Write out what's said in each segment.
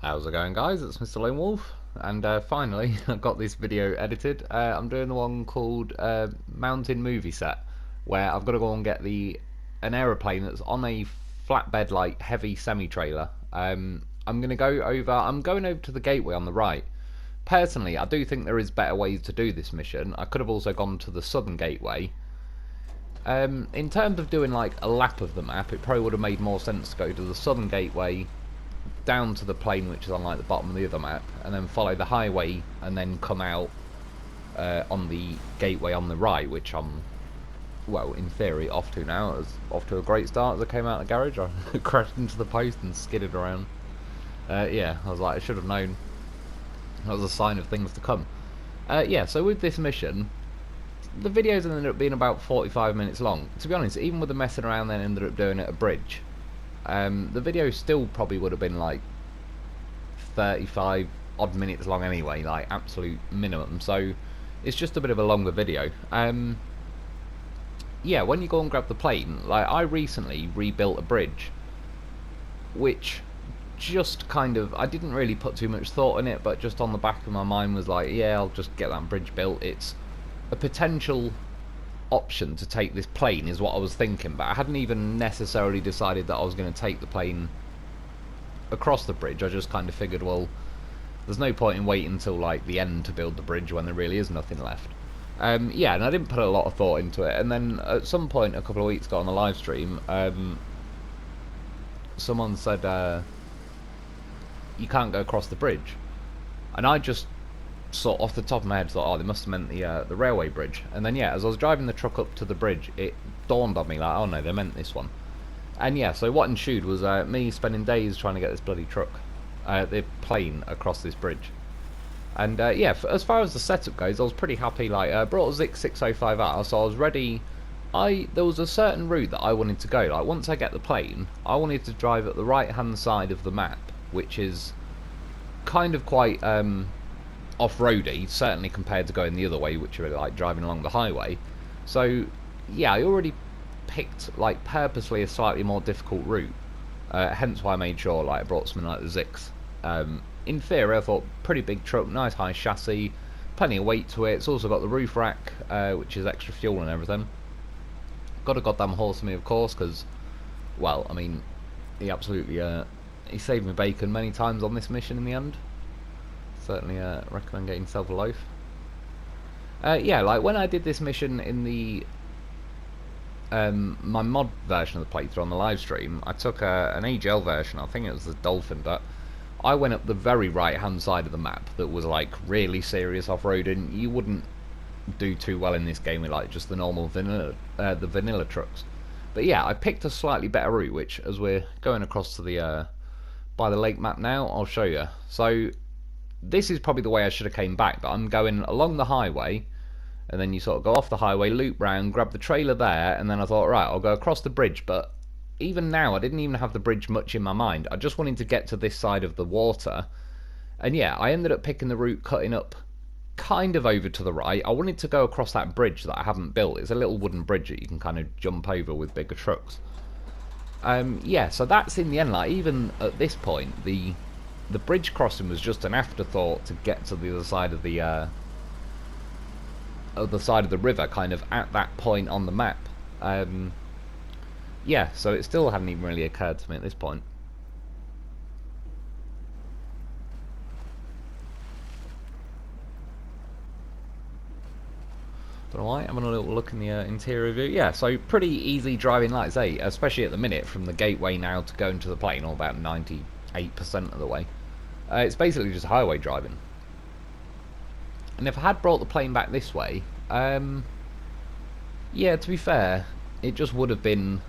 How's it going, guys? It's Mr. Lo4f, and finally I got this video edited. I'm doing the one called Mountain Movie Set, where I've got to go and get an aeroplane that's on a flatbed, like heavy semi-trailer. I'm going over to the gateway on the right. Personally, I do think there is better ways to do this mission. I could have also gone to the southern gateway. In terms of doing like a lap of the map, it probably would have made more sense to go to the southern gateway, down to the plane which is on like the bottom of the other map, and then follow the highway and then come out on the gateway on the right, which I'm, well, in theory off to now. It's off to a great start as I came out of the garage. I crashed into the post and skidded around. Yeah, I was like, I should have known. That was a sign of things to come. Yeah, so with this mission, the videos ended up being about 45 minutes long. To be honest, even with the messing around, then ended up doing it at a bridge. The video still probably would have been like 35 odd minutes long anyway, like absolute minimum, so it's just a bit of a longer video. Yeah, when you go and grab the plane, like I recently rebuilt a bridge, which just kind of, I didn't really put too much thought in it, but just on the back of my mind was like, yeah, I'll just get that bridge built. It's a potential option to take this plane is what I was thinking, but I hadn't even necessarily decided that I was going to take the plane across the bridge. I just kind of figured, well, there's no point in waiting until like the end to build the bridge when there really is nothing left. Yeah, and I didn't put a lot of thought into it, and then at some point a couple of weeks ago on the live stream, someone said you can't go across the bridge, and I just sort of off the top of my head thought, oh, they must have meant the railway bridge. And then yeah, as I was driving the truck up to the bridge, it dawned on me like, oh no, they meant this one. And yeah, so what ensued was me spending days trying to get this bloody truck, the plane, across this bridge. And yeah, as far as the setup goes, I was pretty happy. Like, I brought a Zikz 605R, so I was ready. There was a certain route that I wanted to go. Like, once I get the plane, I wanted to drive at the right hand side of the map, which is kind of quite off-roady, certainly compared to going the other way, which are like driving along the highway. So yeah, I already picked like purposely a slightly more difficult route, hence why I made sure like I brought something like the Zikz. In theory I thought pretty big truck, nice high chassis, plenty of weight to it. It's also got the roof rack, which is extra fuel and everything. Got a goddamn horse to me, of course, because, well, I mean, he absolutely he saved me bacon many times on this mission in the end. Certainly recommend getting yourself a loaf. Yeah, like when I did this mission in the my mod version of the playthrough on the live stream, I took an AGL version, I think it was the Dolphin, but I went up the very right hand side of the map that was like really serious off-roading. You wouldn't do too well in this game with like just the normal vanilla trucks. But yeah, I picked a slightly better route, which as we're going across to the by the lake map now, I'll show you. So this is probably the way I should have came back, but I'm going along the highway, and then you sort of go off the highway, loop round, grab the trailer there, and then I thought, right, I'll go across the bridge. But even now, I didn't even have the bridge much in my mind. I just wanted to get to this side of the water, and yeah, I ended up picking the route cutting up kind of over to the right. I wanted to go across that bridge that I haven't built. It's a little wooden bridge that you can kind of jump over with bigger trucks. Yeah, so that's in the end, like, even at this point, the bridge crossing was just an afterthought to get to the other side of the river, kind of at that point on the map. Yeah, so it still hadn't even really occurred to me at this point. Don't know why, having a little look in the interior view. Yeah, so pretty easy driving, like I say, especially at the minute, from the gateway now to going to the plane, or about 98% of the way. It's basically just highway driving. And if I had brought the plane back this way, yeah, to be fair, it just would have been,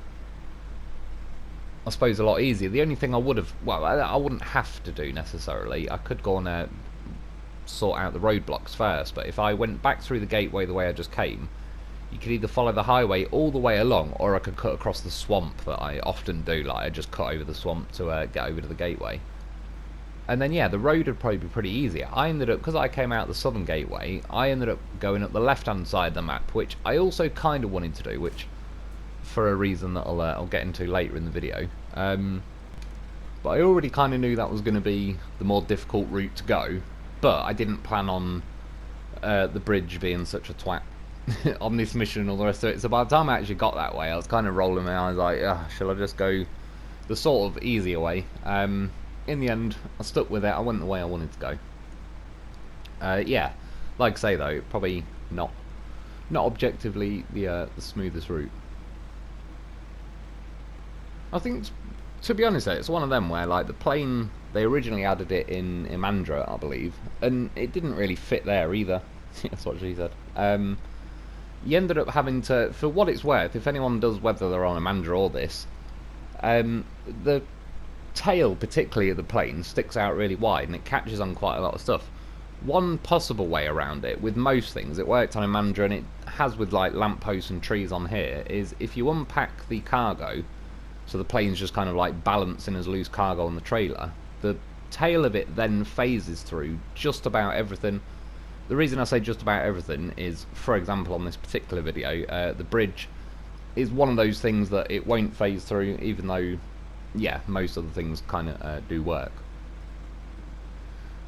I suppose, a lot easier. The only thing I would have, well, I wouldn't have to do necessarily. I could go on sort out the roadblocks first, but if I went back through the gateway the way I just came, you could either follow the highway all the way along, or I could cut across the swamp that I often do. Like, I just cut over the swamp to get over to the gateway. And then yeah, the road would probably be pretty easy. I ended up, because I came out the southern gateway, I ended up going up the left hand side of the map, which I also kind of wanted to do, which for a reason that I'll get into later in the video. But I already kind of knew that was going to be the more difficult route to go, but I didn't plan on the bridge being such a twat on this mission and all the rest of it. So by the time I actually got that way, I was kind of rolling my eyes like, shall I just go the sort of easier way? In the end, I stuck with it. I went the way I wanted to go. Yeah, like I say though, probably not objectively the smoothest route. I think, to be honest, it's one of them where like the plane, they originally added it in Imandra, I believe, and it didn't really fit there either. That's what she said. You ended up having to, for what it's worth, if anyone does, whether they're on Imandra or this, the tail, particularly of the plane, sticks out really wide and it catches on quite a lot of stuff. One possible way around it, with most things, it worked on Imandra and it has with like lampposts and trees on here, is if you unpack the cargo, so the plane's just kind of like balancing as loose cargo on the trailer, the tail of it then phases through just about everything. The reason I say just about everything is, for example, on this particular video, the bridge is one of those things that it won't phase through, even though, yeah, most other things kind of do work.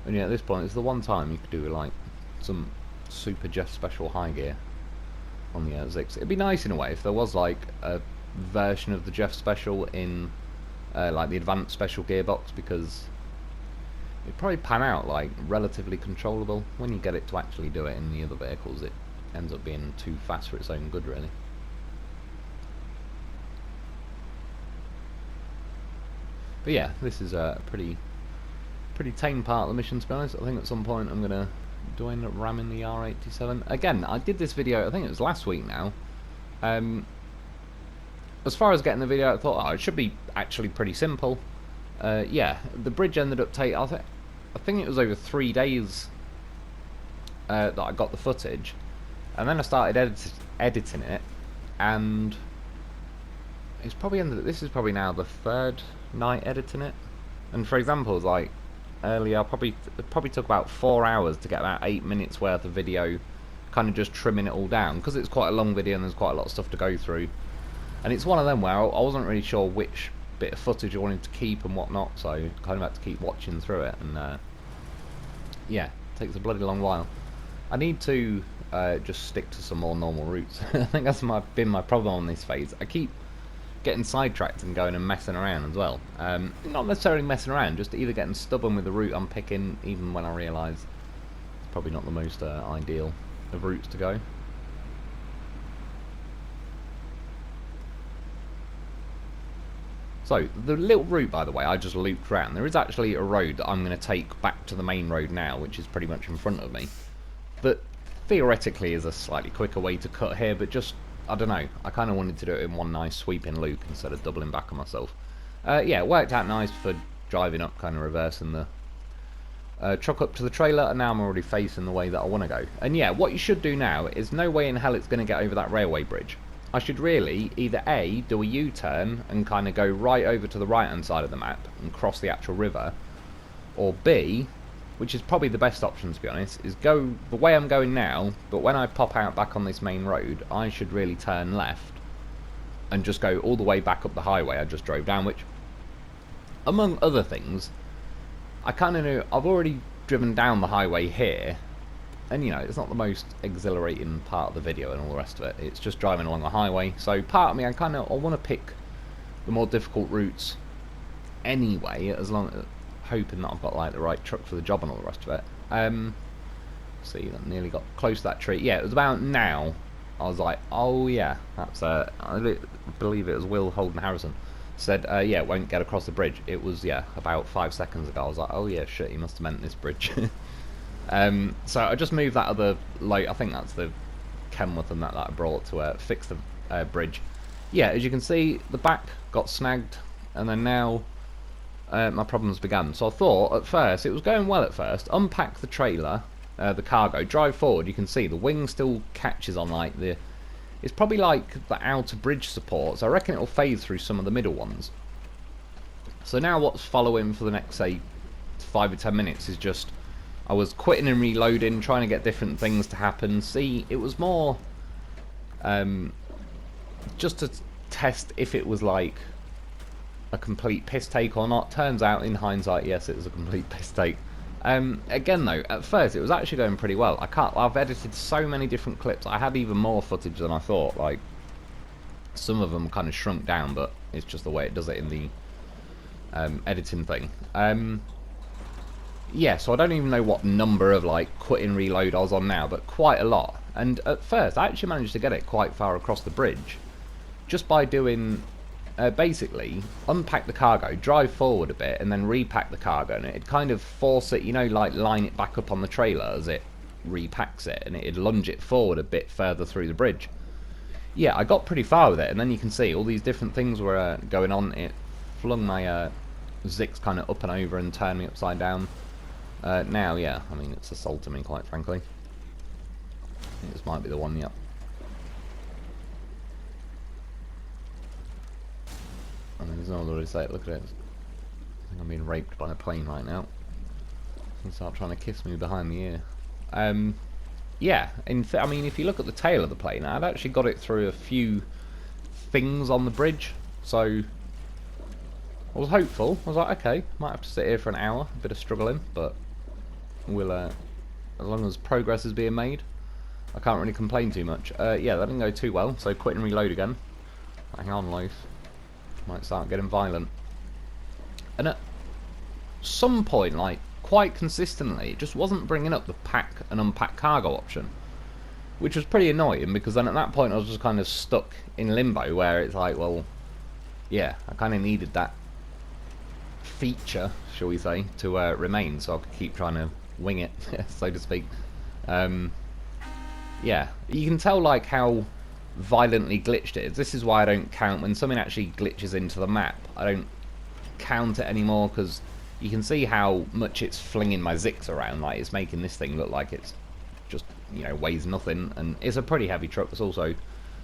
And yeah, at this point, it's the one time you could do like some super Jeff special high gear on the Zikz. It'd be nice in a way if there was like a version of the Jeff special in like the advanced special gearbox, because it'd probably pan out like relatively controllable. When you get it to actually do it in the other vehicles, it ends up being too fast for its own good, really. But yeah, this is a pretty tame part of the mission, to be honest. I think at some point I'm gonna end up ramming the R87 again. I did this video, I think it was last week now. As far as getting the video, I thought, oh, it should be actually pretty simple. Yeah, the bridge ended up taking, I think it was over 3 days that I got the footage, and then I started editing it, and it's probably this is probably now the 3rd night editing it. And for example, like earlier, it probably took about 4 hours to get about 8 minutes worth of video, kind of just trimming it all down, because it's quite a long video and there's quite a lot of stuff to go through. And it's one of them where I wasn't really sure which bit of footage I wanted to keep and whatnot, so I kind of had to keep watching through it, and yeah, it takes a bloody long while. I need to just stick to some more normal routes. I think that's been my problem on this phase. I keep getting sidetracked and going and messing around as well. Not necessarily messing around, just either getting stubborn with the route I'm picking, even when I realise it's probably not the most ideal of routes to go. So, the little route, by the way, I just looped around. There is actually a road that I'm going to take back to the main road now, which is pretty much in front of me. That theoretically is a slightly quicker way to cut here, but just, I don't know, I kind of wanted to do it in one nice sweeping loop instead of doubling back on myself. Yeah, it worked out nice for driving up, kind of reversing the truck up to the trailer, and now I'm already facing the way that I want to go. And yeah, what you should do now is no way in hell it's going to get over that railway bridge. I should really either A, do a U-turn and kind of go right over to the right hand side of the map and cross the actual river, or B, which is probably the best option to be honest, is go the way I'm going now, but when I pop out back on this main road, I should really turn left and just go all the way back up the highway I just drove down, which, among other things, I kind of knew I've already driven down the highway here, and you know, it's not the most exhilarating part of the video and all the rest of it. It's just driving along a highway. So part of me, I want to pick the more difficult routes anyway, as long as hoping that I've got like the right truck for the job and all the rest of it. See, that nearly got close to that tree. Yeah, it was about now. I was like, oh yeah, that's I believe it was Will Holden Harrison said, yeah, it won't get across the bridge. It was, yeah, about 5 seconds ago. I was like, oh yeah, shit, he must have meant this bridge. So I just moved that other light. I think that's the Kenworth and that I brought to fix the bridge. Yeah, as you can see, the back got snagged, and then now my problems began. So I thought at first it was going well at first. Unpack the trailer, the cargo, drive forward. You can see the wing still catches on like it's probably like the outer bridge support. So I reckon it'll fade through some of the middle ones. So now what's following for the next say 5 or 10 minutes is just, I was quitting and reloading, trying to get different things to happen. See, it was more just to test if it was like a complete piss take or not. Turns out, in hindsight, yes, it was a complete piss take. Again, though, at first it was actually going pretty well. I've edited so many different clips. I had even more footage than I thought. Like, some of them kind of shrunk down, but it's just the way it does it in the editing thing. Yeah, so I don't even know what number of like quit and reload I was on now, but quite a lot. And at first, I actually managed to get it quite far across the bridge, just by doing basically unpack the cargo, drive forward a bit, and then repack the cargo, and it'd kind of force it, you know, like line it back up on the trailer as it repacks it, and it'd lunge it forward a bit further through the bridge. Yeah, I got pretty far with it, and then you can see all these different things were going on. It flung my Zikz kind of up and over and turned me upside down. Now, yeah, I mean, it's assaulting me, quite frankly. I think this might be the one, yep. I mean, there's no other way to say it. Look at it. I think I'm being raped by a plane right now. It's start trying to kiss me behind the ear. Yeah, I mean, if you look at the tail of the plane, I'd actually got it through a few things on the bridge, so I was hopeful. I was like, okay, might have to sit here for an hour, a bit of struggling, but we'll, as long as progress is being made, I can't really complain too much. Yeah, that didn't go too well, so quit and reload again. Hang on, Loaf. Might start getting violent. And at some point, like, quite consistently, it just wasn't bringing up the pack and unpack cargo option, which was pretty annoying, because then at that point I was just kind of stuck in limbo, where it's like, well, yeah, I kind of needed that feature, shall we say, to remain, so I could keep trying to wing it, so to speak. Yeah, you can tell like how violently glitched it is. This is why I don't count when something actually glitches into the map. I don't count it anymore, because you can see how much it's flinging my Zikz around. Like, it's making this thing look like it's just, you know, weighs nothing, and it's a pretty heavy truck. It's also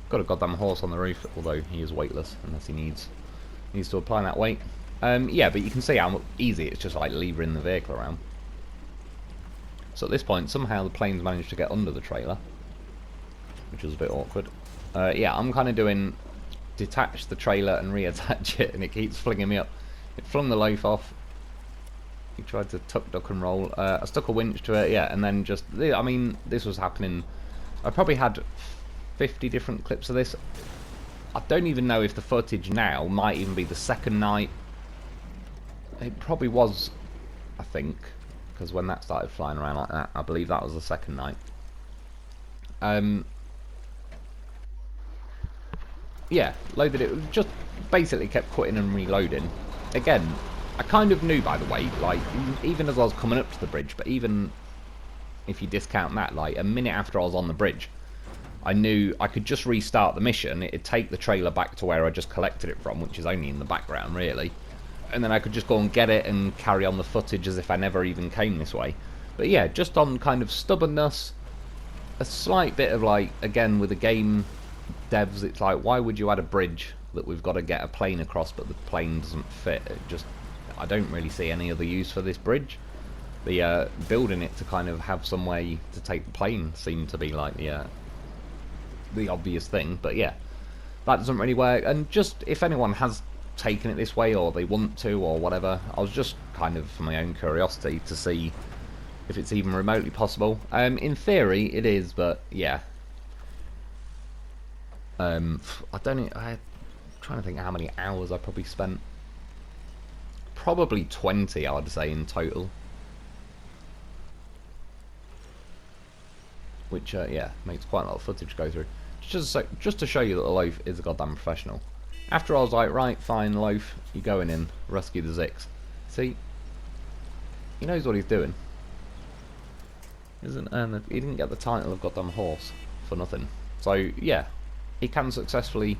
got a goddamn horse on the roof, although he is weightless unless he needs to apply that weight. Yeah, but you can see how easy it's just like levering the vehicle around. So at this point, somehow the plane's managed to get under the trailer, which is a bit awkward. Yeah, I'm kind of doing detach the trailer and reattach it, and it keeps flinging me up. It flung the loaf off. He tried to tuck, duck, and roll. I stuck a winch to it, yeah, and then just, I mean, this was happening. I probably had 50 different clips of this. I don't even know if the footage now might even be the second night. It probably was, I think, because when that started flying around like that, I believe that was the second night. Yeah, loaded it, just basically kept quitting and reloading. Again, I kind of knew, by the way, like, even as I was coming up to the bridge, but even if you discount that, like, a minute after I was on the bridge, I knew I could just restart the mission. It'd take the trailer back to where I just collected it from, which is only in the background, really. And then I could just go and get it and carry on the footage as if I never even came this way. But yeah, just on kind of stubbornness, a slight bit of, like, again, with the game devs, it's like, why would you add a bridge that we've got to get a plane across, but the plane doesn't fit? It just, I don't really see any other use for this bridge. The building it to kind of have some way to take the plane seemed to be like the obvious thing, but yeah, that doesn't really work. And just, if anyone has taken it this way, or they want to, or whatever, I was just kind of, for my own curiosity, to see if it's even remotely possible. In theory it is, but yeah, I don't know, I'm trying to think how many hours I probably spent. Probably 20, I would say, in total. Which, yeah, makes quite a lot of footage go through. Just to show you that the Loaf is a goddamn professional. After I was like, right, fine, Loaf, you're going in, rescue the Zikz. See, he knows what he's doing. He didn't get the title of goddamn horse for nothing. So, yeah, he can successfully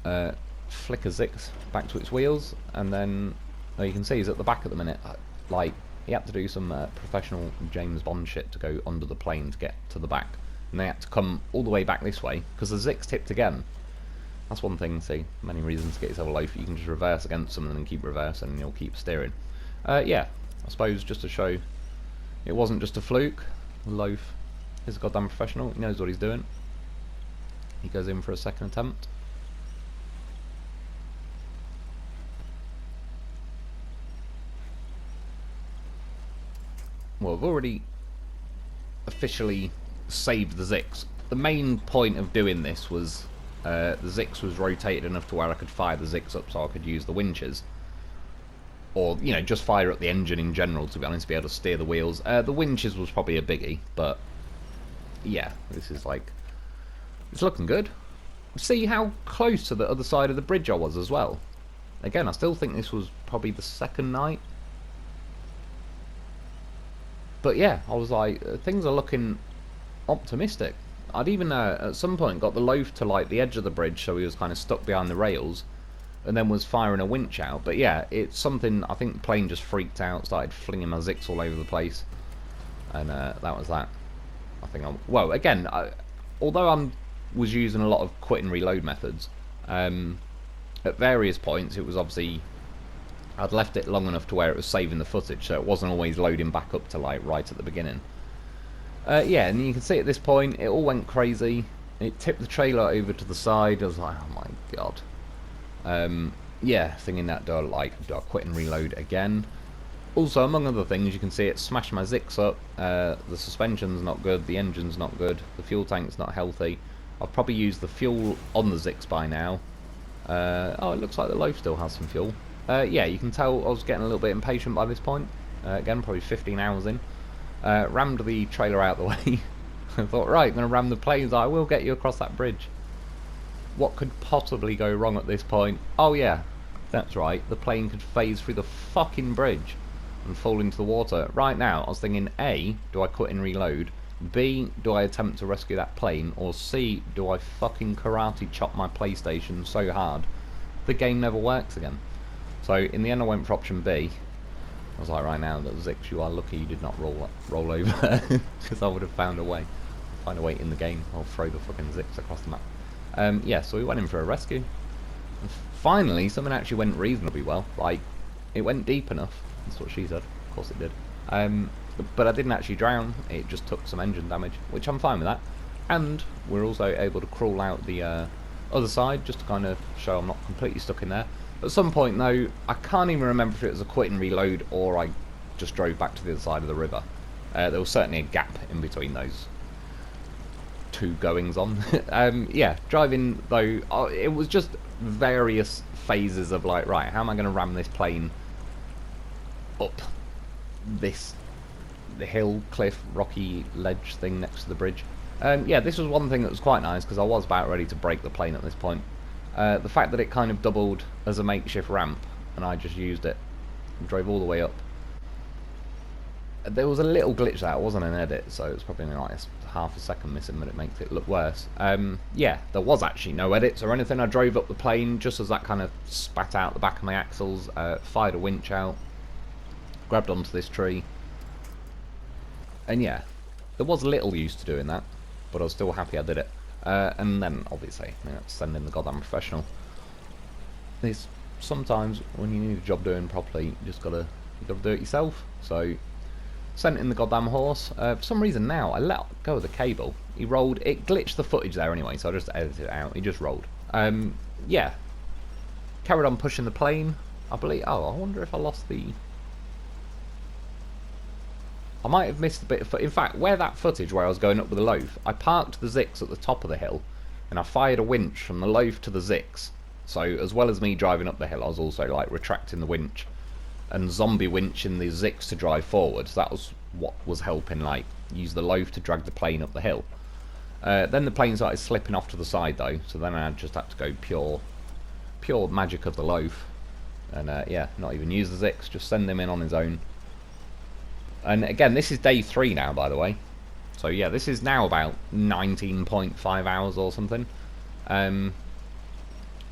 flick a Zikz back to its wheels, and then you can see he's at the back at the minute. Like, he had to do some professional James Bond shit to go under the plane to get to the back, and they had to come all the way back this way because the Zikz tipped again. That's one thing. See, many reasons to get yourself a Loaf. You can just reverse against something and keep reversing, and you'll keep steering. Yeah, I suppose just to show it wasn't just a fluke. Loaf is a goddamn professional. He knows what he's doing. He goes in for a second attempt. well, I've already officially saved the Zikz. The main point of doing this was the Zikz was rotated enough to where I could fire the Zikz up so I could use the winches. Or, you know, just fire up the engine in general, to be honest, to be able to steer the wheels. The winches was probably a biggie, but yeah, this is like, it's looking good. See how close to the other side of the bridge I was as well. Again, I still think this was probably the second night. But yeah, I was like, things are looking optimistic. I'd even at some point got the loaf to like the edge of the bridge, so he was kind of stuck behind the rails, and then was firing a winch out. But yeah, it's something, I think the plane just freaked out, started flinging my Zikz all over the place, and that was that. I think well, again, although I was using a lot of quit and reload methods, at various points it was obviously, I'd left it long enough to where it was saving the footage, so it wasn't always loading back up to like right at the beginning. Yeah, and you can see at this point it all went crazy. It tipped the trailer over to the side. I was like, oh my god. Yeah, thinking that do I quit and reload again. Also, among other things, you can see it smashed my Zikz up. The suspension's not good, the engine's not good, the fuel tank's not healthy. I've probably used the fuel on the Zikz by now. Oh, it looks like the loaf still has some fuel. Yeah, you can tell I was getting a little bit impatient by this point. Again, probably 15 hours in. Rammed the trailer out the way. I thought, right, I'm going to ram the planes. I will get you across that bridge. What could possibly go wrong at this point? Oh yeah, that's right, the plane could phase through the fucking bridge and fall into the water. Right now, I was thinking, A, do I quit and reload? B, do I attempt to rescue that plane? Or C, do I fucking karate chop my PlayStation so hard the game never works again? So in the end I went for option B. I was like, right now, that Zikz, you are lucky you did not roll over, because I would have found a way. Find a way in the game. I'll throw the fucking Zikz across the map. Yeah, so we went in for a rescue. And finally, something actually went reasonably well. Like, it went deep enough. That's what she said. Of course it did. But I didn't actually drown. It just took some engine damage, which I'm fine with that. And we're also able to crawl out the other side, just to kind of show I'm not completely stuck in there. At some point, though, I can't even remember if it was a quit and reload or I just drove back to the other side of the river. There was certainly a gap in between those two goings on. Yeah, driving though, it was just various phases of like, right, how am I going to ram this plane up the hill, cliff, rocky ledge thing next to the bridge. Yeah, this was one thing that was quite nice, because I was about ready to break the plane at this point. The fact that it kind of doubled as a makeshift ramp, and I just used it and drove all the way up. There was a little glitch there, it wasn't an edit, so it's probably like half a second missing, but it makes it look worse. Yeah, there was actually no edits or anything. I drove up the plane just as that kind of spat out the back of my axles, fired a winch out, grabbed onto this tree, and yeah, there was little use to doing that, but I was still happy I did it. And then, obviously, send in the goddamn professional. There's sometimes when you need a job doing properly, you gotta do it yourself. So, sent in the goddamn horse. For some reason now, I let go of the cable. He rolled. It glitched the footage there anyway, so I just edited it out. He just rolled. Yeah. Carried on pushing the plane. I believe. Oh, I wonder if I lost the. I might have missed a bit of. In fact, where that footage where I was going up with the loaf, I parked the Zikz at the top of the hill, and I fired a winch from the loaf to the Zikz. So as well as me driving up the hill, I was also like retracting the winch and zombie winching the Zikz to drive forward. So that was what was helping, like, use the loaf to drag the plane up the hill. Then the plane started slipping off to the side though, so then I just had to go pure magic of the loaf, and yeah, not even use the Zikz, just send him in on his own. And again, this is day 3 now, by the way. So yeah, this is now about 19.5 hours or something. It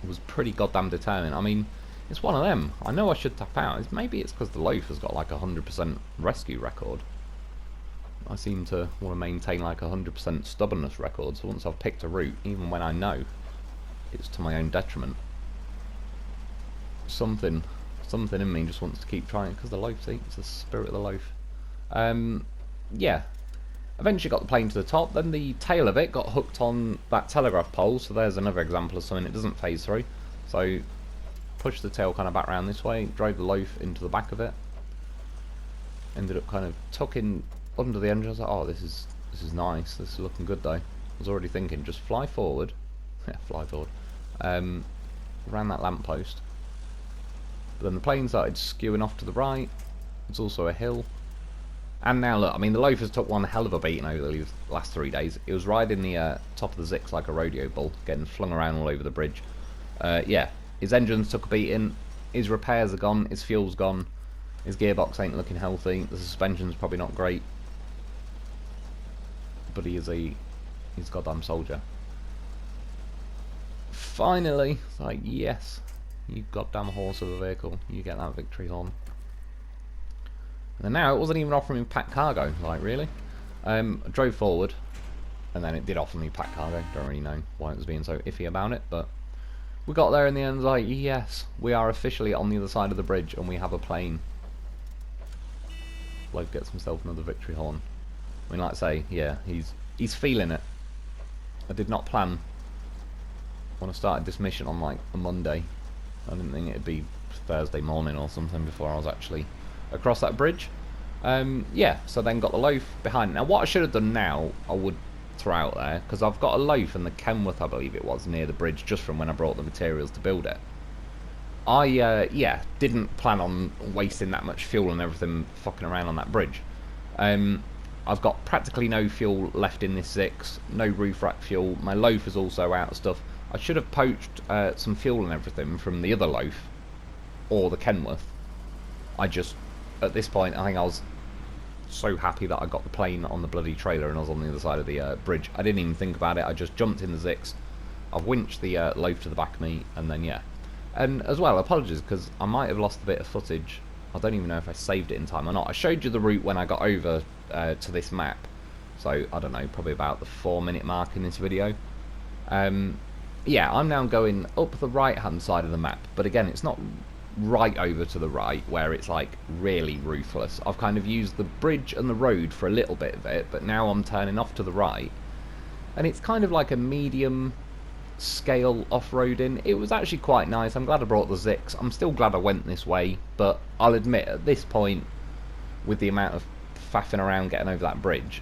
was pretty goddamn determined. I mean, it's one of them. I know I should tap out. Maybe it's because the loaf has got like a 100% rescue record. I seem to want to maintain like a 100% stubbornness record, so once I've picked a route, even when I know it's to my own detriment, something in me just wants to keep trying, because the loaf, see, it's the spirit of the loaf. Yeah, eventually got the plane to the top, then the tail of it got hooked on that telegraph pole, so there's another example of something it doesn't phase through. So pushed the tail kind of back around this way, drove the loaf into the back of it, Ended up kind of tucking under the engine. I was like, oh, this is nice. This is looking good though. I was already thinking, just fly forward. Yeah, fly forward. Around that lamppost. But then the plane started skewing off to the right. There's also a hill. And now look, I mean, the Lo4f took one hell of a beating over the last 3 days. It was riding the top of the Zikz like a rodeo bull, getting flung around all over the bridge. Yeah, his engines took a beating. His repairs are gone. His fuel's gone. His gearbox ain't looking healthy. The suspension's probably not great. But he's a goddamn soldier. Finally, it's like, yes, you goddamn horse of a vehicle. You get that victory horn. And now it wasn't even offering me packed cargo, like really. I drove forward, and then it did offer me packed cargo. Don't really know why it was being so iffy about it, but we got there in the end. Like, yes, we are officially on the other side of the bridge, and we have a plane. Bloke gets himself another victory horn. I mean, like I say, yeah, he's feeling it. I did not plan when I started this mission on like a Monday. I didn't think it'd be Thursday morning or something before I was actually across that bridge. Yeah, so then got the Lo4f behind. Now what I should have done now, I would throw out there, because I've got a Lo4f and the Kenworth, I believe it was, near the bridge just from when I brought the materials to build it. I, yeah, didn't plan on wasting that much fuel and everything fucking around on that bridge. I've got practically no fuel left in this Zikz, no roof rack fuel. My Lo4f is also out of stuff. I should have poached some fuel and everything from the other Lo4f or the Kenworth. I just, at this point, I think I was so happy that I got the plane on the bloody trailer and I was on the other side of the bridge. I didn't even think about it. I just jumped in the Zikz. I've winched the Lo4f to the back of me, and then yeah. And as well, apologies, because I might have lost a bit of footage. I don't even know if I saved it in time or not. I showed you the route when I got over to this map. So, I don't know, probably about the 4-minute mark in this video. Yeah, I'm now going up the right-hand side of the map. But again, it's not right over to the right, where it's like really ruthless. I've kind of used the bridge and the road for a little bit of it, but now I'm turning off to the right. And it's kind of like a medium scale off-roading. It was actually quite nice. I'm glad I brought the Zikz. I'm still glad I went this way, but I'll admit at this point, with the amount of faffing around getting over that bridge,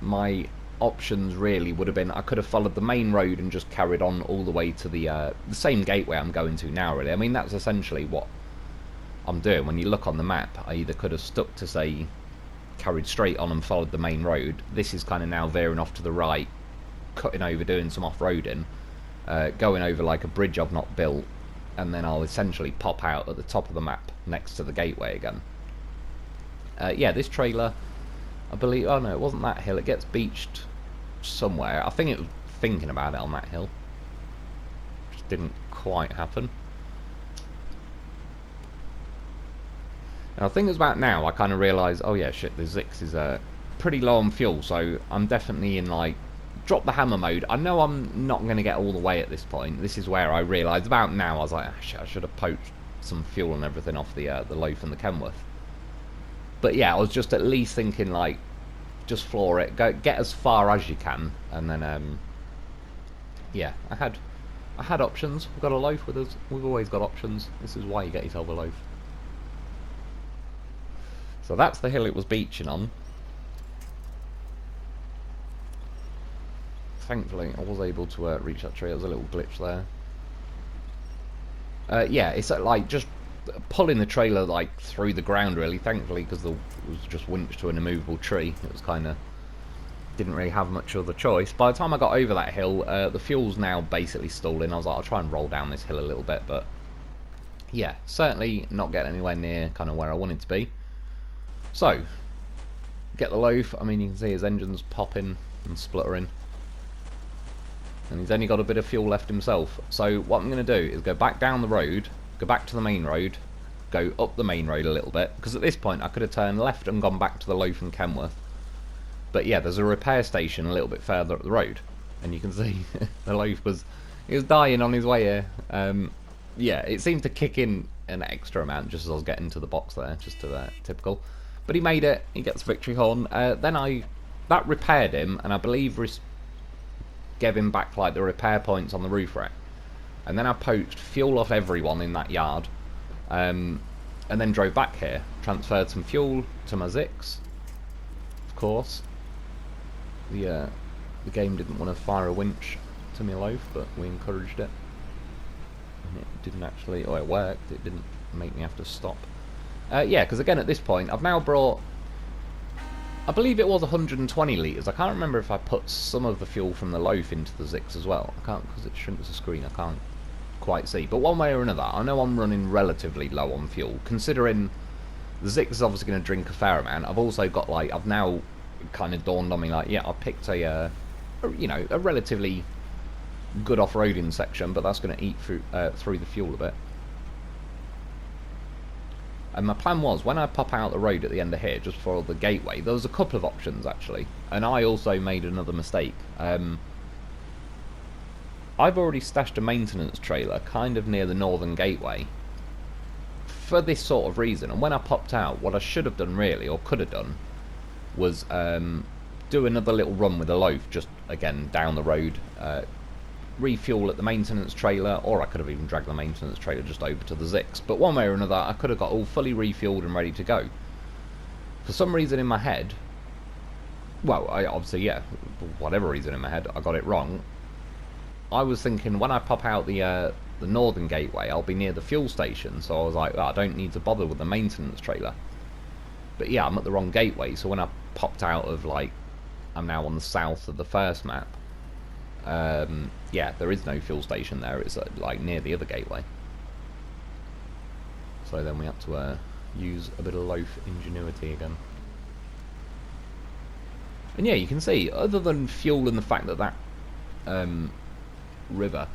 my options really would have been I could have followed the main road and just carried on all the way to the same gateway I'm going to now, really. I mean, that's essentially what I'm doing. When you look on the map, I either could have stuck to, say, carried straight on and followed the main road. This is kind of now veering off to the right, cutting over, doing some off-roading, going over like a bridge I've not built, and then I'll essentially pop out at the top of the map next to the gateway again. Yeah, this trailer, I believe, oh no, it wasn't that hill, it gets beached somewhere. I think it was thinking about it on that hill, which didn't quite happen. And I think it's about now I kind of realise, oh yeah, shit, the Zikz is pretty low on fuel, so I'm definitely in like drop the hammer mode. I know I'm not going to get all the way at this point. This is where I realised about now, I was like, oh, shit, I should have poached some fuel and everything off the Lo4f and the Kenworth. But yeah, I was just at least thinking like, just floor it, get as far as you can, and then yeah, I had options. We've got a Lo4f with us. We've always got options. This is why you get yourself a Lo4f. So that's the hill it was beaching on. Thankfully, I was able to reach that tree. There was a little glitch there. Yeah, it's like just pulling the trailer like through the ground, really. Thankfully, because it was just winched to an immovable tree. It was kind of didn't really have much other choice. By the time I got over that hill, the fuel's now basically stalling. I was like, I'll try and roll down this hill a little bit, but yeah, certainly not getting anywhere near kind of where I wanted to be. So, get the Lo4f. I mean, you can see his engine's popping and spluttering. And he's only got a bit of fuel left himself. So what I'm going to do is go back down the road, go back to the main road, go up the main road a little bit, because at this point I could have turned left and gone back to the Lo4f and Kenworth. But yeah, there's a repair station a little bit further up the road, and you can see the Lo4f was dying on his way here. Yeah, it seemed to kick in an extra amount just as I was getting to the box there, just to typical. But he made it. He gets victory horn. Then that repaired him, and I believe gave him back like the repair points on the roof rack. And then I poached fuel off everyone in that yard. and then drove back here, transferred some fuel to my Zikz. Of course, the game didn't want to fire a winch to my loaf, but we encouraged it, and it didn't actually. Oh, it worked. It didn't make me have to stop. Yeah, because again at this point I've now brought, I believe it was 120 litres. I can't remember if I put some of the fuel from the loaf into the Zikz as well. I can't, because it shrinks the screen. I can't quite see. But one way or another, I know I'm running relatively low on fuel, considering the Zikz is obviously going to drink a fair amount. I've also got, like, I've now kind of dawned on me, like, yeah, I picked a you know, a relatively good off-roading section, but that's going to eat through the fuel a bit. And my plan was, when I pop out the road at the end of here, just before the gateway, there was a couple of options, actually. And I also made another mistake. I've already stashed a maintenance trailer kind of near the northern gateway for this sort of reason. And when I popped out, what I should have done, really, or could have done, was do another little run with a loaf, just, again, down the road, refuel at the maintenance trailer, or I could have even dragged the maintenance trailer just over to the Zikz. But one way or another, I could have got all fully refueled and ready to go. For some reason in my head, well, I obviously, yeah, for whatever reason in my head, I got it wrong. I was thinking when I pop out the northern gateway, I'll be near the fuel station, so I was like, oh, I don't need to bother with the maintenance trailer. But yeah, I'm at the wrong gateway, so when I popped out of, like, I'm now on the south of the first map, yeah, there is no fuel station there. It's like near the other gateway. So then we had to use a bit of loaf ingenuity again. And yeah, you can see, other than fuel and the fact that that river,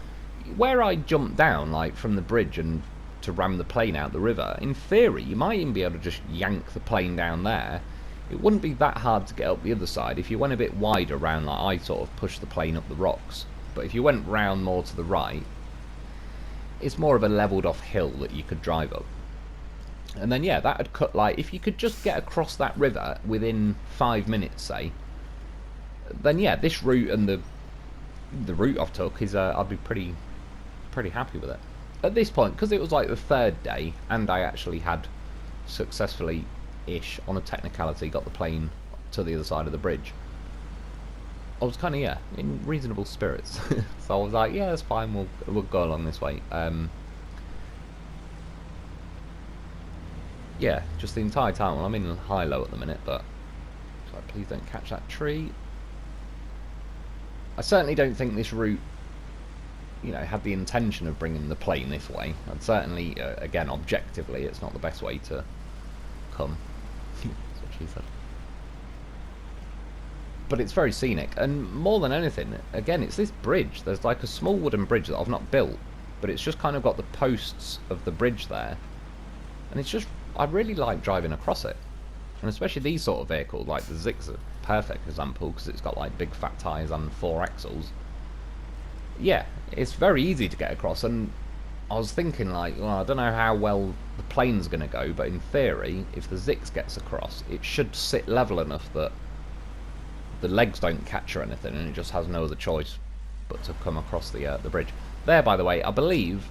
where I jumped down, like from the bridge and to ram the plane out the river, in theory you might even be able to just yank the plane down there. It wouldn't be that hard to get up the other side if you went a bit wider around, like I sort of pushed the plane up the rocks. But if you went round more to the right, it's more of a levelled off hill that you could drive up. And then yeah, that would cut, like, if you could just get across that river within 5 minutes, say, then yeah, this route and the route I've took is, I'd be pretty happy with it. At this point, because it was like the third day, and I actually had successfully ish on a technicality got the plane to the other side of the bridge, I was kind of, yeah, in reasonable spirits. So I was like, yeah, that's fine, we'll go along this way. Yeah, just the entire time. Well, I'm in high-low at the minute, but sorry, please don't catch that tree. I certainly don't think this route, you know, had the intention of bringing the plane this way. And certainly, again, objectively, it's not the best way to come. That's what she said. But it's very scenic, and more than anything, again, it's this bridge. There's like a small wooden bridge that I've not built, but it's just kind of got the posts of the bridge there, and it's just, I really like driving across it. And especially these sort of vehicles, like the Zikz is a perfect example, because it's got like big fat tyres and 4 axles. Yeah, it's very easy to get across, and I was thinking, like, well, I don't know how well the plane's going to go, but in theory, if the Zikz gets across, it should sit level enough that the legs don't catch or anything, and it just has no other choice but to come across the bridge. There, by the way, I believe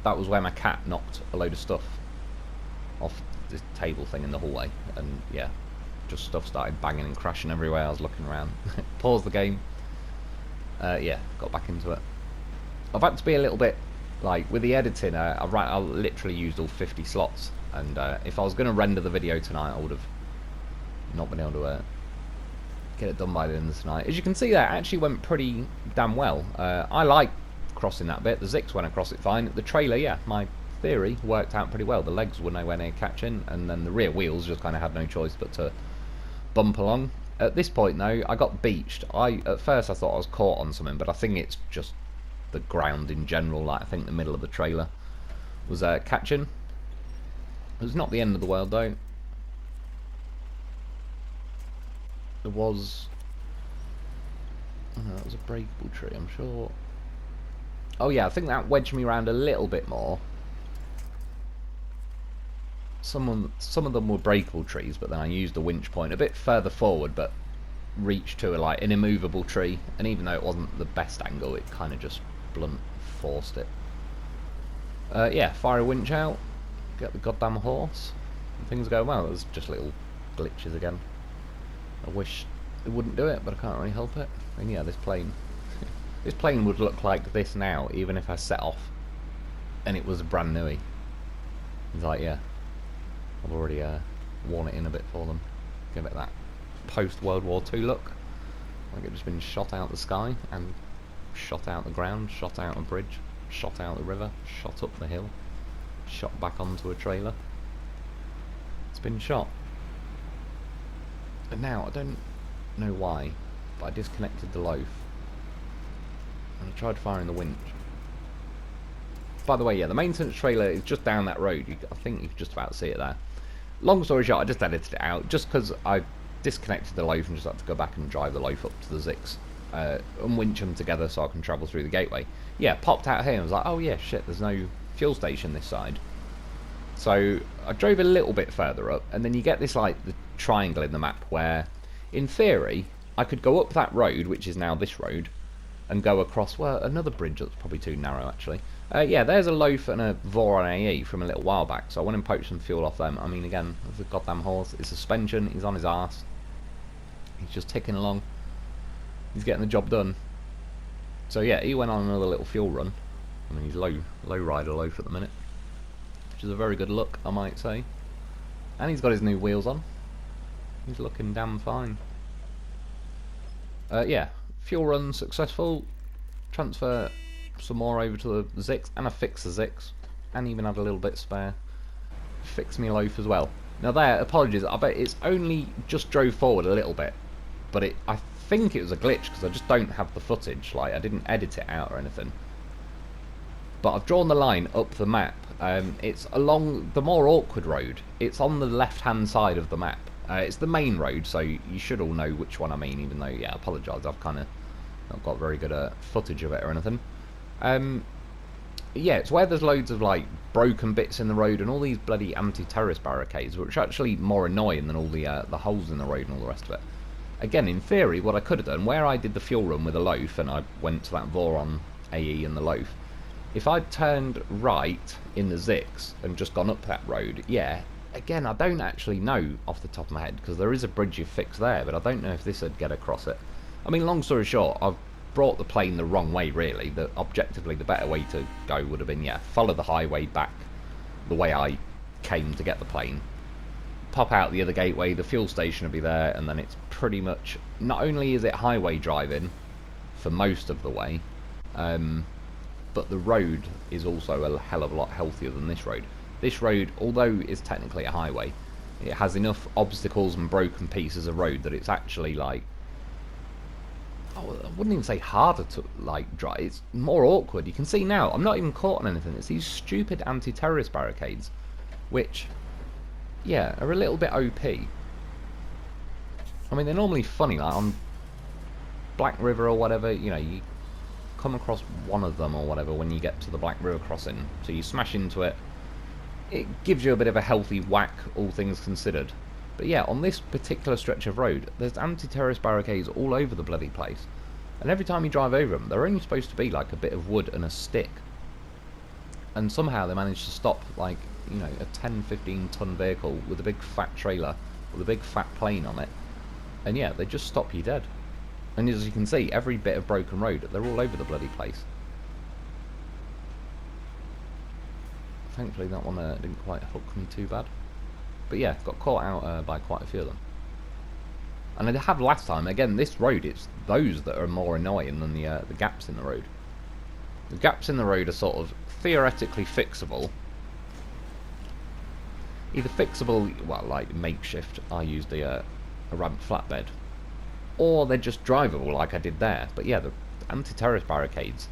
that was where my cat knocked a load of stuff off this table thing in the hallway, and yeah, just stuff started banging and crashing everywhere. I was looking around. Paused the game. Yeah, got back into it. I've had to be a little bit, like, with the editing, I literally used all 50 slots, and if I was going to render the video tonight, I would have not been able to get it done by the end of tonight. As you can see, that actually went pretty damn well. I like crossing that bit. The Zikz went across it fine. The trailer, yeah, my theory worked out pretty well. The legs were nowhere near catching, and then the rear wheels just kind of had no choice but to bump along. At this point, though, I got beached. At first I thought I was caught on something, but I think it's just the ground in general. Like, I think the middle of the trailer was catching. It was not the end of the world, though. There was... oh, no, that was a breakable tree, I'm sure. Oh yeah, I think that wedged me around a little bit more. Some of them were breakable trees, but then I used a winch point a bit further forward, but reached to like an immovable tree, and even though it wasn't the best angle, it kind of just blunt forced it. Yeah, fire a winch out. get the goddamn horse. And things go well. There's just little glitches again. I wish it wouldn't do it, but I can't really help it. And yeah, this plane. This plane would look like this now, even if I set off and it was brand newy. It's like, yeah, I've already worn it in a bit for them. Give it that post-World War II look. Like it's just been shot out the sky and shot out the ground, shot out a bridge, shot out the river, shot up the hill, shot back onto a trailer. It's been shot. And now, I don't know why, but I disconnected the loaf. And I tried firing the winch. By the way, yeah, the maintenance trailer is just down that road. I think you can just about see it there. Long story short, I just edited it out just because I disconnected the loaf and just had to go back and drive the loaf up to the Zikz. And winch them together so I can travel through the gateway. Yeah, popped out here and was like, oh yeah, shit, there's no fuel station this side. So I drove a little bit further up, and then you get this, like, the triangle in the map where, in theory, I could go up that road, which is now this road, and go across, well, another bridge that's probably too narrow, actually. Yeah, there's a loaf and a Voron AE from a little while back, so I went and poached some fuel off them. I mean, again, the goddamn horse, his suspension, he's on his arse. He's just ticking along. He's getting the job done. So yeah, he went on another little fuel run. I mean, he's low rider loaf at the minute, which is a very good look, I might say. And he's got his new wheels on. He's looking damn fine. Yeah, fuel run successful. Transfer some more over to the Zikz, and I fixed the Zikz, and even had a little bit spare. Fixed me loaf as well. Now there, apologies, I bet it's only just drove forward a little bit, but I think it was a glitch because I just don't have the footage. Like, I didn't edit it out or anything. But I've drawn the line up the map. It's along the more awkward road. It's on the left-hand side of the map. It's the main road, so you should all know which one I mean, even though, yeah, I apologise, I've kind of not got very good footage of it or anything. Yeah, it's where there's loads of, like, broken bits in the road and all these bloody anti-terrorist barricades, which are actually more annoying than all the holes in the road and all the rest of it. Again, in theory, what I could have done, where I did the fuel run with a loaf and I went to that Voron AE and the loaf, if I'd turned right in the Zikz and just gone up that road, yeah, again, I don't actually know off the top of my head, because there is a bridge you fix there, but I don't know if this would get across it. I mean, long story short, I've brought the plane the wrong way, really. Objectively, the better way to go would have been, yeah, follow the highway back the way I came to get the plane. Pop out the other gateway, the fuel station will be there, and then it's pretty much, not only is it highway driving for most of the way, but the road is also a hell of a lot healthier than this road. This road, although it's technically a highway, it has enough obstacles and broken pieces of road that it's actually, like, I wouldn't even say harder to, like, drive. It's more awkward. You can see now, I'm not even caught on anything. It's these stupid anti-terrorist barricades, which, yeah, are a little bit OP. I mean, they're normally funny, like on Black River or whatever, you know, you come across one of them or whatever when you get to the Black River crossing, so you smash into it. It gives you a bit of a healthy whack, all things considered. But yeah, on this particular stretch of road, there's anti-terrorist barricades all over the bloody place. And every time you drive over them, they're only supposed to be like a bit of wood and a stick. And somehow they manage to stop, like, you know, a 10-15 ton vehicle with a big fat trailer, with a big fat plane on it. And yeah, they just stop you dead. And as you can see, every bit of broken road, they're all over the bloody place. Thankfully that one didn't quite hook me too bad. But yeah, got caught out by quite a few of them. And I have last time. Again, this road, it's those that are more annoying than the gaps in the road. The gaps in the road are sort of theoretically fixable. Either fixable, well, like makeshift, I used a ramp flatbed. Or they're just drivable like I did there. But yeah, the anti-terrorist barricades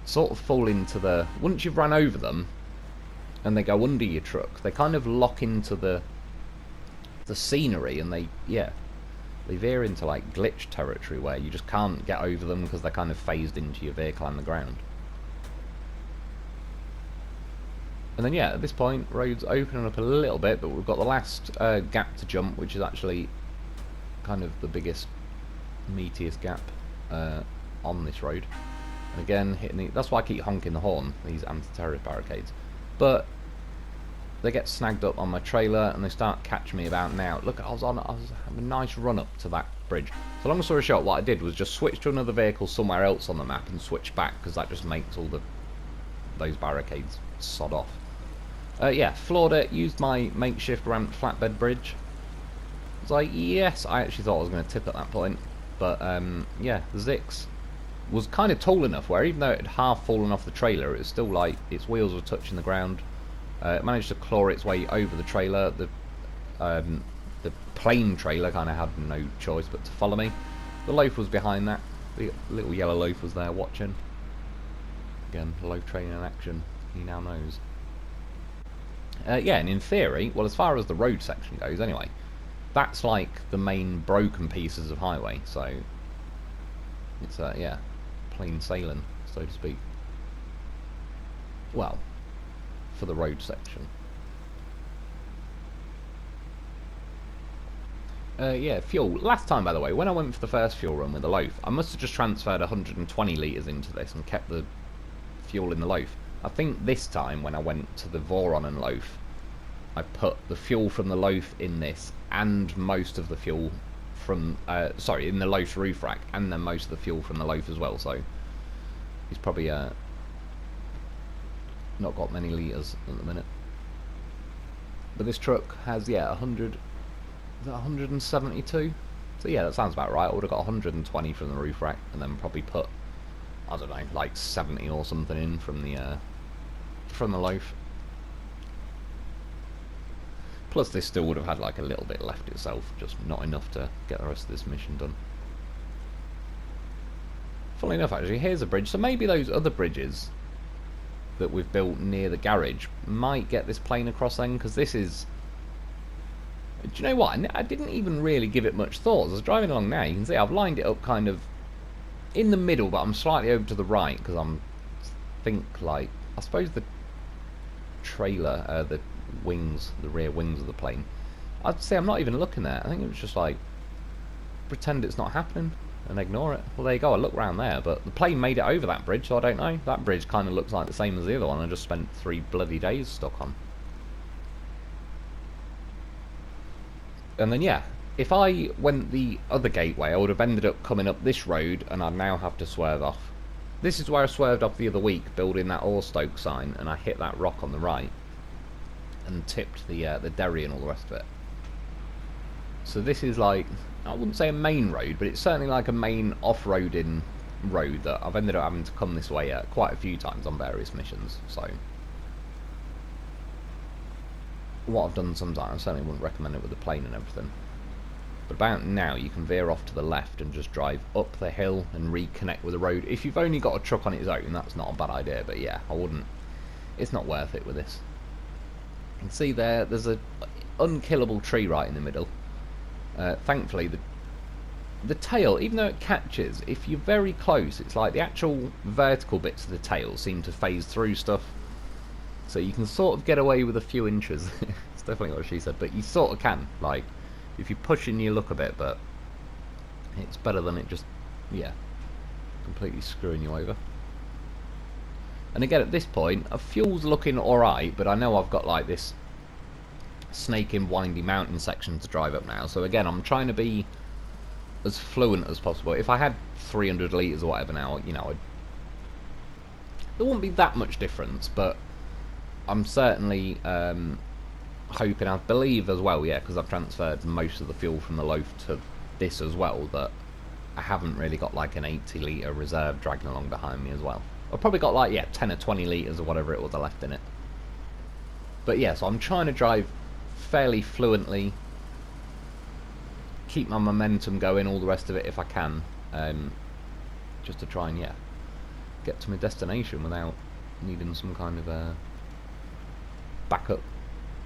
sort of fall into the... Once you've run over them, and they go under your truck, they kind of lock into the scenery, and they veer into like glitch territory where you just can't get over them because they're kind of phased into your vehicle and the ground. And then yeah, at this point, road's opening up a little bit, but we've got the last gap to jump, which is actually kind of the biggest, meatiest gap on this road. And again, hitting that's why I keep honking the horn, these anti-terrorist barricades. But they get snagged up on my trailer and they start catching me about now. Look, I was having a nice run up to that bridge. So long story short, what I did was just switch to another vehicle somewhere else on the map and switch back, because that just makes all those barricades sod off. Yeah, floored it, used my makeshift ramped flatbed bridge. I was like, yes, I actually thought I was going to tip at that point. But, yeah, the Zikz was kind of tall enough where even though it had half fallen off the trailer, it was still like, its wheels were touching the ground. It managed to claw its way over the trailer. The plane trailer kind of had no choice but to follow me. The loaf was behind that. The little yellow loaf was there watching. Again, loaf train in action. He now knows. Yeah, and in theory, well, as far as the road section goes anyway, that's like the main broken pieces of highway, so it's, yeah, plain sailing, so to speak. Well, for the road section. Yeah, fuel. Last time, by the way, when I went for the first fuel run with the loaf, I must have just transferred 120 litres into this and kept the fuel in the loaf. I think this time, when I went to the Voron and loaf, I put the fuel from the loaf in this, and most of the fuel from, sorry, in the loaf's roof rack, and then most of the fuel from the loaf as well, so he's probably not got many litres at the minute. But this truck has, yeah, 172? So yeah, that sounds about right. I would have got 120 from the roof rack, and then probably put, I don't know, like 70 or something in from the loaf. Plus this still would have had like a little bit left itself, just not enough to get the rest of this mission done. Funnily enough, actually, here's a bridge. So maybe those other bridges that we've built near the garage might get this plane across then, because this is... Do you know what? I didn't even really give it much thought. As I was driving along now, you can see I've lined it up kind of in the middle, but I'm slightly over to the right, because I suppose the trailer, the wings, the rear wings of the plane, I'd say I'm not even looking there. I think it was just like, pretend it's not happening and ignore it. Well, there you go, I look round there, but the plane made it over that bridge, so I don't know. That bridge kind of looks like the same as the other one I just spent 3 bloody days stuck on. And then, yeah, if I went the other gateway, I would have ended up coming up this road, and I'd now have to swerve off. This is where I swerved off the other week, building that ore stoke sign, and I hit that rock on the right, and tipped the derry and all the rest of it. So this is like, I wouldn't say a main road, but it's certainly like a main off-roading road that I've ended up having to come this way quite a few times on various missions, so... What I've done sometimes, I certainly wouldn't recommend it with the plane and everything. But about now, you can veer off to the left and just drive up the hill and reconnect with the road. If you've only got a truck on its own, that's not a bad idea, but yeah, I wouldn't. It's not worth it with this. You can see there's a unkillable tree right in the middle. Thankfully, the tail, even though it catches, if you're very close, it's like the actual vertical bits of the tail seem to phase through stuff. So you can sort of get away with a few inches. It's definitely what she said, but you sort of can. Like, if you push in your luck a bit, but it's better than it just, yeah, completely screwing you over. And again, at this point, fuel's looking alright, but I know I've got like this snaking, windy mountain section to drive up now. So again, I'm trying to be as fluent as possible. If I had 300 litres or whatever now, you know, there wouldn't be that much difference, but I'm certainly hoping, I believe as well, yeah, because I've transferred most of the fuel from the loaf to this as well, that I haven't really got like an 80 litre reserve dragging along behind me as well. I've probably got like, yeah, 10 or 20 litres or whatever it was I left in it. But yeah, so I'm trying to drive fairly fluently, keep my momentum going, all the rest of it if I can, just to try and, yeah, get to my destination without needing some kind of backup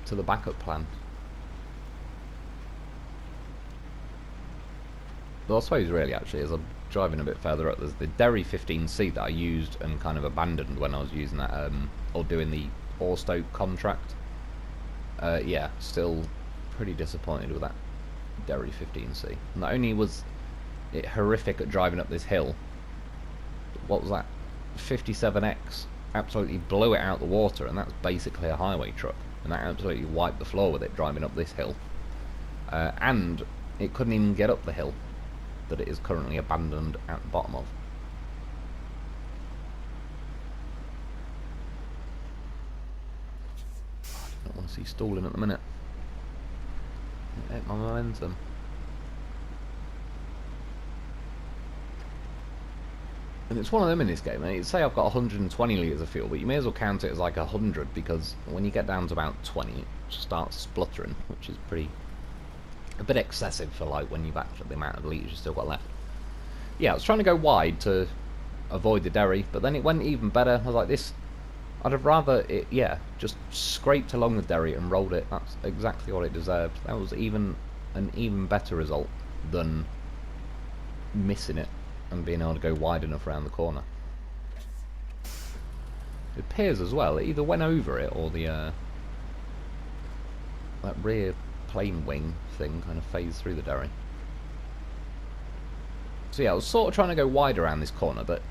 to the backup plan. Though I suppose really actually, as I'm driving a bit further up, there's the Derry 15C that I used and kind of abandoned when I was using that, or doing the ore stoke contract. Yeah, still pretty disappointed with that Derry 15C. Not only was it horrific at driving up this hill, what was that? 57X absolutely blew it out the water, and that's basically a highway truck. and that absolutely wiped the floor with it driving up this hill. And it couldn't even get up the hill that it is currently abandoned at the bottom of. I don't want to see stalling at the minute. It ate my momentum. And it's one of them in this game. Say I've got 120 litres of fuel, but you may as well count it as like 100, because when you get down to about 20, it starts spluttering, which is a bit excessive for like when you've actually the amount of litres you've still got left. Yeah, I was trying to go wide to avoid the derry, but then it went even better. I was like, this, I'd have rather it, yeah, just scraped along the derry and rolled it. That's exactly what it deserved. That was an even better result than missing it and being able to go wide enough around the corner. It appears as well, it either went over it or the that rear plane wing thing kind of phased through the derry. So yeah, I was sort of trying to go wide around this corner, but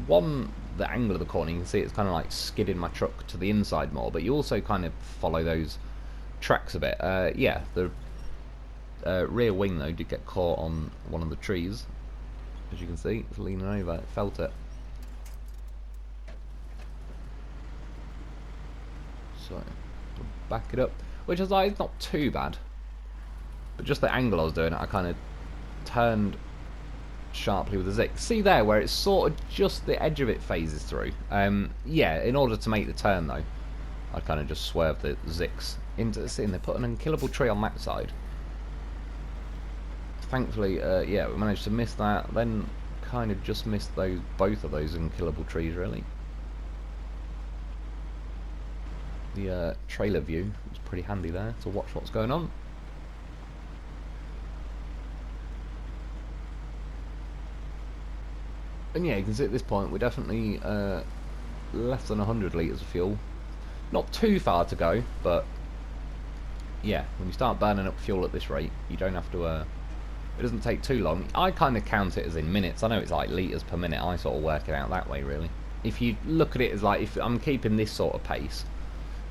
the angle of the corner, you can see it's kind of like skidding my truck to the inside more, but you also kind of follow those tracks a bit. Yeah, the rear wing though did get caught on one of the trees. As you can see, it's leaning over, it felt it. So, back it up, which is like, it's not too bad. But just the angle I was doing, I kind of turned sharply with the Zikz. See there, where it's sort of just the edge of it phases through. Yeah, in order to make the turn though, I kind of just swerved the Zikz into the scene. They put an unkillable tree on that side. Thankfully, yeah, we managed to miss that. Then kind of just missed both of those unkillable trees, really. The trailer view was pretty handy there to watch what's going on. And yeah, you can see at this point we're definitely less than 100 litres of fuel. Not too far to go, but yeah, when you start burning up fuel at this rate, you don't have to it doesn't take too long. I kind of count it as in minutes. I know it's like litres per minute. I sort of work it out that way, really. If you look at it as like, if I'm keeping this sort of pace,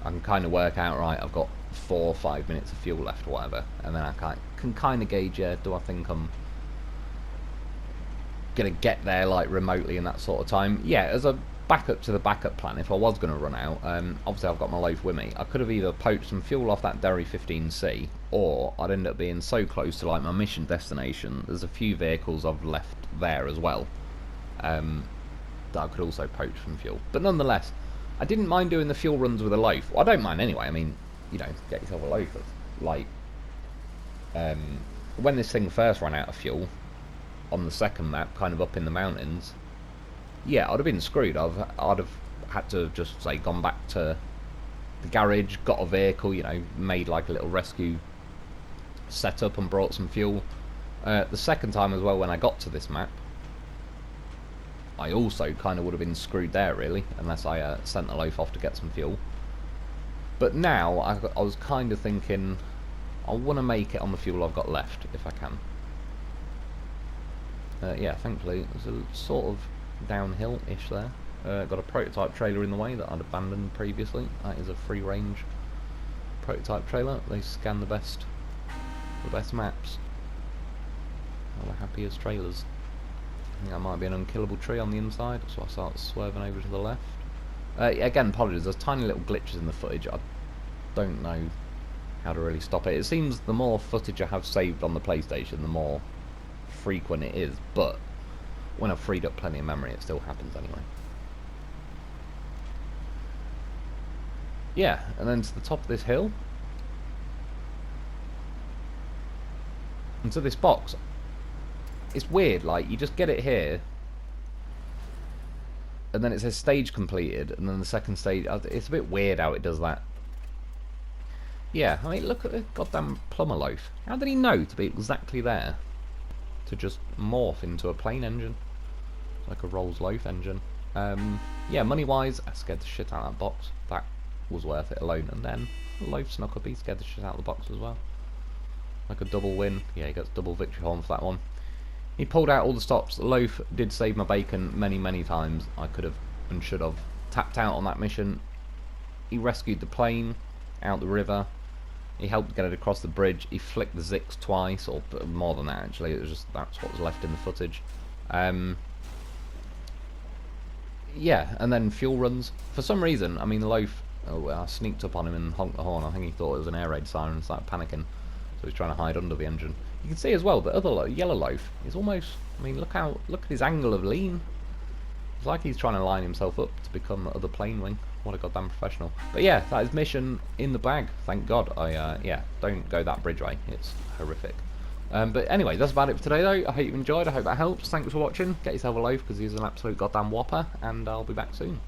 I can kind of work out, right, I've got 4 or 5 minutes of fuel left or whatever. And then I can kind of gauge, yeah, do I think I'm going to get there like remotely in that sort of time? Yeah, as a backup to the backup plan, if I was going to run out, obviously I've got my Lo4f with me, I could have either poached some fuel off that Derry 15C, or I'd end up being so close to like my mission destination, there's a few vehicles I've left there as well, that I could also poach some fuel. But nonetheless, I didn't mind doing the fuel runs with a Lo4f. Well, I don't mind anyway. I mean, you know, get yourself a Lo4f. Like, when this thing first ran out of fuel on the second map, kind of up in the mountains, yeah, I'd have been screwed. I'd have had to just say gone back to the garage, got a vehicle, you know, made like a little rescue setup and brought some fuel. The second time as well, when I got to this map, I also kind of would have been screwed there, really, unless I sent the Lo4f off to get some fuel. But now I was kind of thinking, I want to make it on the fuel I've got left if I can. Yeah, thankfully it was a sort of downhill-ish there. Got a prototype trailer in the way that I'd abandoned previously. That is a free-range prototype trailer. They scan the best maps. All the happiest trailers. I think that might be an unkillable tree on the inside, so I start swerving over to the left. Again, apologies, there's tiny little glitches in the footage. I don't know how to really stop it. It seems the more footage I have saved on the PlayStation, the more frequent it is, but when I've freed up plenty of memory, it still happens anyway. Yeah, and then to the top of this hill, and to this box. It's weird, like, you just get it here, and then it says stage completed, and then the second stage, it's a bit weird how it does that. Yeah, I mean, look at the goddamn plumber loaf. How did he know to be exactly there? To just morph into a plane engine. Like a Rolls loaf engine. Yeah, money-wise, I scared the shit out of that box. That was worth it alone. And then, the loaf snuck up, he scared the shit out of the box as well. Like a double win. Yeah, he gets double victory horn for that one. He pulled out all the stops. The Lo4f did save my bacon many, many times. I could have and should have tapped out on that mission. He rescued the plane. out the river. He helped get it across the bridge. He flicked the Zikz twice, or more than that actually. It was just that's what was left in the footage. Yeah, and then fuel runs. For some reason, I mean, Lo4f, I sneaked up on him and honked the horn. I think he thought it was an air raid siren and started panicking. So he's trying to hide under the engine. You can see as well, the other yellow Lo4f is almost, I mean, look at his angle of lean. It's like he's trying to line himself up to become the other plane wing. What a goddamn professional. But yeah, that is mission in the bag. Thank God. Yeah, don't go that bridge way. It's horrific. But anyway, that's about it for today though. I hope you enjoyed. I hope that helps. Thanks for watching. Get yourself a Lo4f because he's an absolute goddamn whopper. And I'll be back soon.